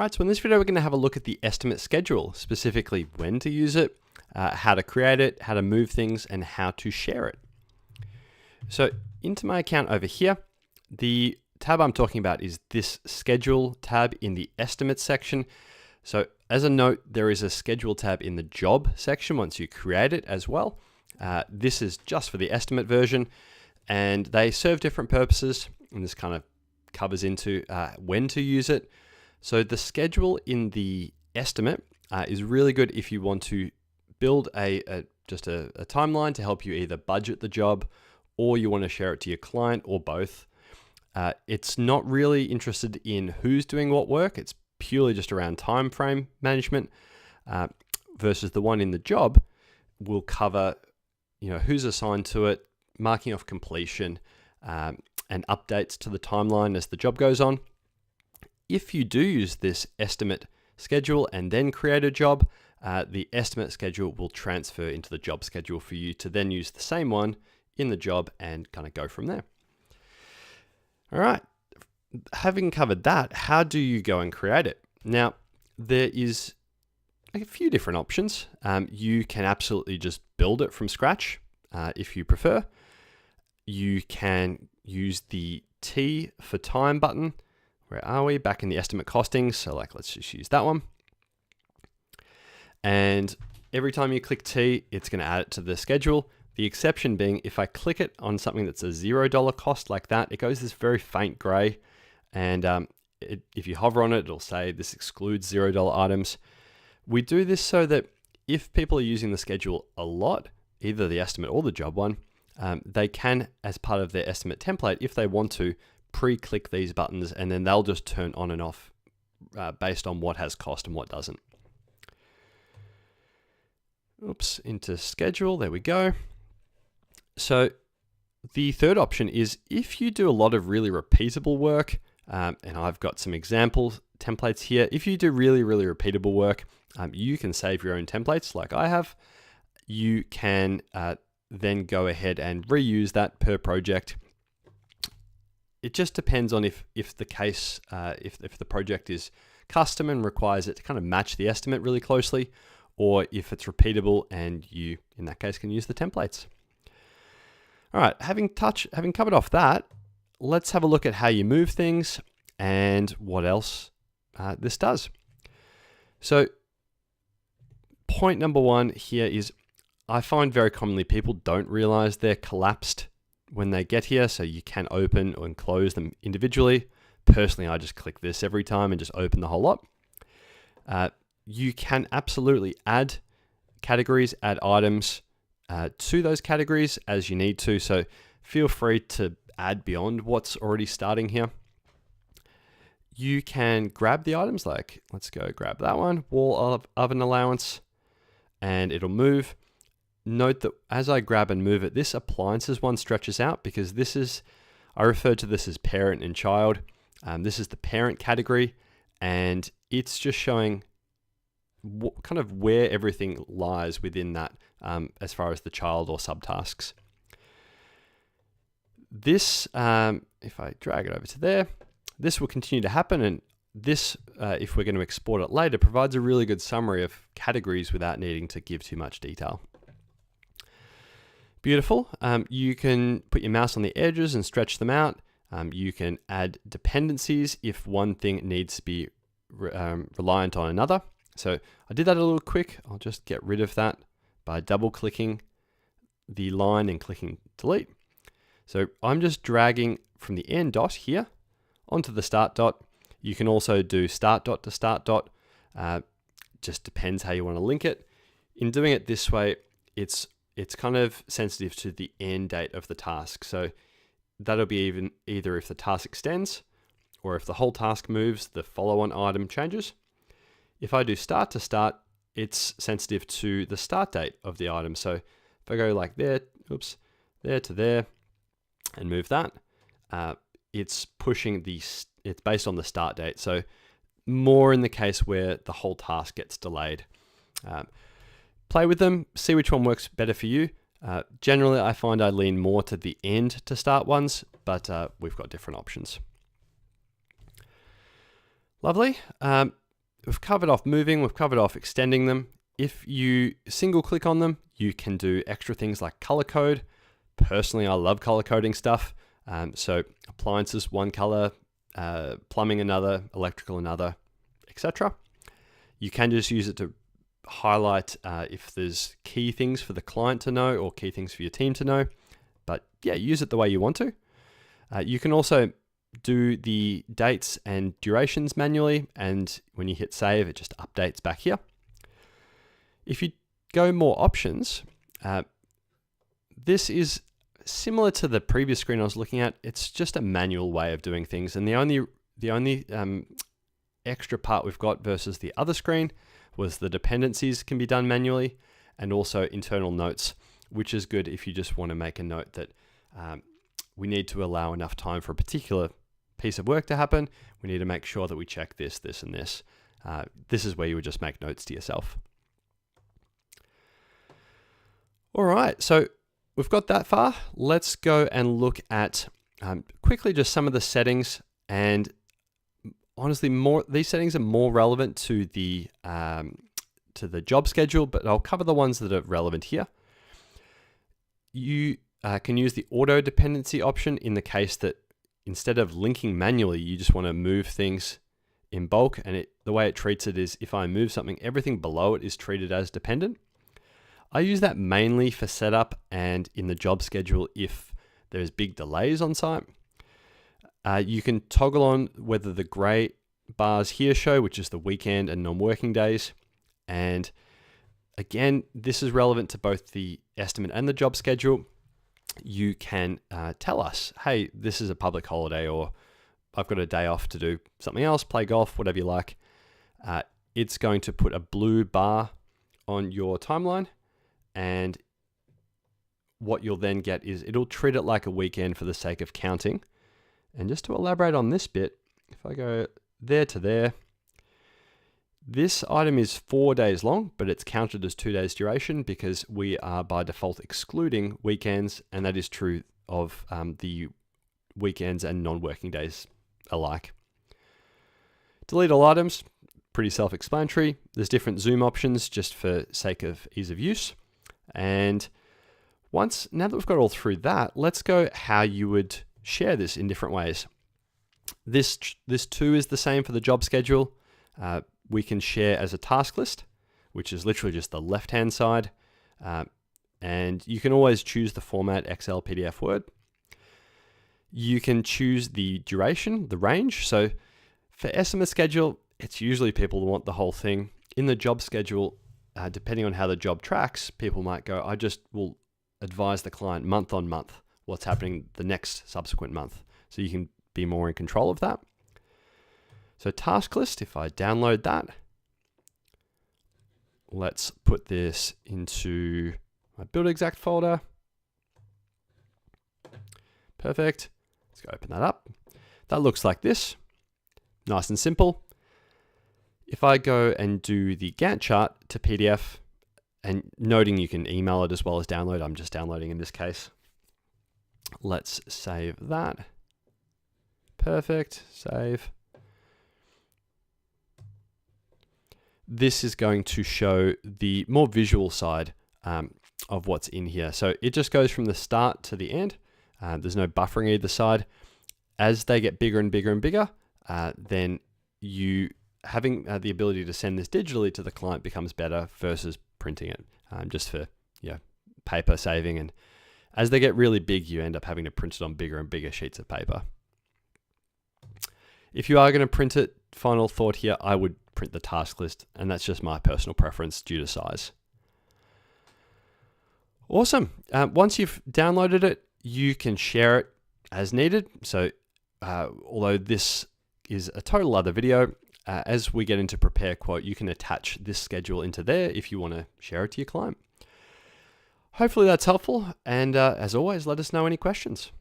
All right, so in this video, we're going to have a look at the estimate schedule, specifically when to use it, how to create it, how to move things, and how to share it. So into my account over here, the tab I'm talking about is this schedule tab in the estimate section. So as a note, there is a schedule tab in the job section once you create it as well. This is just for the estimate version, and they serve different purposes, and this kind of covers into when to use it. So the schedule in the estimate is really good if you want to build just a timeline to help you either budget the job or you want to share it to your client or both. It's not really interested in who's doing what work. It's purely just around time frame management versus the one in the job will cover, who's assigned to it, marking off completion, and updates to the timeline as the job goes on. If you do use this estimate schedule and then create a job, the estimate schedule will transfer into the job schedule for you to then use the same one in the job and kind of go from there. All right, having covered that, how do you go and create it? Now, there is a few different options. You can absolutely just build it from scratch if you prefer. You can use the T for time button. Where are we? Back in the estimate costings. So let's just use that one. And every time you click T, it's going to add it to the schedule. The exception being if I click it on something that's a $0 cost like that, it goes this very faint gray. And if you hover on it, it'll say this excludes $0 items. We do this so that if people are using the schedule a lot, either the estimate or the job one, they can, as part of their estimate template, if they want to, pre-click these buttons and then they'll just turn on and off based on what has cost and what doesn't. Oops, into schedule, there we go. So the third option is if you do a lot of really repeatable work, and I've got some example templates here. If you do really repeatable work, you can save your own templates like I have. You can then go ahead and reuse that per project. It just depends on if the case, if the project is custom and requires it to kind of match the estimate really closely, or if it's repeatable and you, in that case, can use the templates. All right, having covered off that, let's have a look at how you move things and what else this does. So point number one here is I find very commonly people don't realize they're collapsed when they get here, so you can open and close them individually. Personally, I just click this every time and just open the whole lot. You can absolutely add categories, add items to those categories as you need to, so feel free to add beyond what's already starting here. You can grab the items, like let's go grab that one, wall oven allowance, and it'll move. Note that as I grab and move it, this appliances one stretches out because I refer to this as parent and child. This is the parent category, and it's just showing kind of where everything lies within that as far as the child or subtasks. This, if I drag it over to there, this will continue to happen, and this, if we're going to export it later, provides a really good summary of categories without needing to give too much detail. Beautiful. You can put your mouse on the edges and stretch them out. You can add dependencies if one thing needs to be reliant on another. So I did that a little quick. I'll just get rid of that by double clicking the line and clicking delete. So I'm just dragging from the end dot here onto the start dot. You can also do start dot to start dot. Just depends how you want to link it. In doing it this way, it's kind of sensitive to the end date of the task. So that'll be either if the task extends or if the whole task moves, the follow-on item changes. If I do start to start, it's sensitive to the start date of the item. So if I go like there to there and move that, it's pushing it's based on the start date. So more in the case where the whole task gets delayed. Play with them, see which one works better for you. Generally, I find I lean more to the end to start ones, but we've got different options. Lovely. we've covered off moving, we've covered off extending them. If you single click on them, you can do extra things like color code. Personally, I love color coding stuff. So appliances, one color, plumbing another, electrical another, etc. You can just use it to highlight if there's key things for the client to know or key things for your team to know. But yeah, use it the way you want to. You can also do the dates and durations manually, and when you hit save, it just updates back here. If you go more options, this is similar to the previous screen I was looking at. It's just a manual way of doing things, and the only extra part we've got versus the other screen was the dependencies can be done manually, and also internal notes, which is good if you just want to make a note that we need to allow enough time for a particular piece of work to happen. We need to make sure that we check this, this, and this. This is where you would just make notes to yourself. All right, so we've got that far. Let's go and look at quickly just some of the settings. And honestly, these settings are more relevant to the job schedule, but I'll cover the ones that are relevant here. You can use the auto dependency option in the case that instead of linking manually, you just want to move things in bulk. And the way it treats it is if I move something, everything below it is treated as dependent. I use that mainly for setup and in the job schedule if there's big delays on site. You can toggle on whether the gray bars here show, which is the weekend and non-working days. And again, this is relevant to both the estimate and the job schedule. You can tell us, hey, this is a public holiday, or I've got a day off to do something else, play golf, whatever you like. It's going to put a blue bar on your timeline. And what you'll then get is it'll treat it like a weekend for the sake of counting. And just to elaborate on this bit, if I go there to there, this item is 4 days long, but it's counted as 2 days duration because we are by default excluding weekends, and that is true of the weekends and non-working days alike. Delete all items, pretty self-explanatory. There's different zoom options just for sake of ease of use. And now that we've got all through that, let's go how you would share this in different ways. This too is the same for the job schedule. We can share as a task list, which is literally just the left-hand side. And you can always choose the format, Excel, PDF, Word. You can choose the duration, the range. So for estimate schedule, it's usually people who want the whole thing. In the job schedule, depending on how the job tracks, people might go, I just will advise the client month on month what's happening the next subsequent month. So you can be more in control of that. So task list, if I download that, let's put this into my build exact folder. Perfect. Let's go open that up. That looks like this. Nice and simple. If I go and do the Gantt chart to PDF, and noting you can email it as well as download, I'm just downloading in this case. Let's save that. Perfect, save. This is going to show the more visual side of what's in here. So it just goes from the start to the end. There's no buffering either side. As they get bigger and bigger and bigger, then having the ability to send this digitally to the client becomes better versus printing it, just for paper saving. And as they get really big, you end up having to print it on bigger and bigger sheets of paper. If you are going to print it, final thought here, I would print the task list, and that's just my personal preference due to size. Awesome. Once you've downloaded it, you can share it as needed. So although this is a total other video, as we get into prepare quote, you can attach this schedule into there if you want to share it to your client. Hopefully that's helpful. And as always, let us know any questions.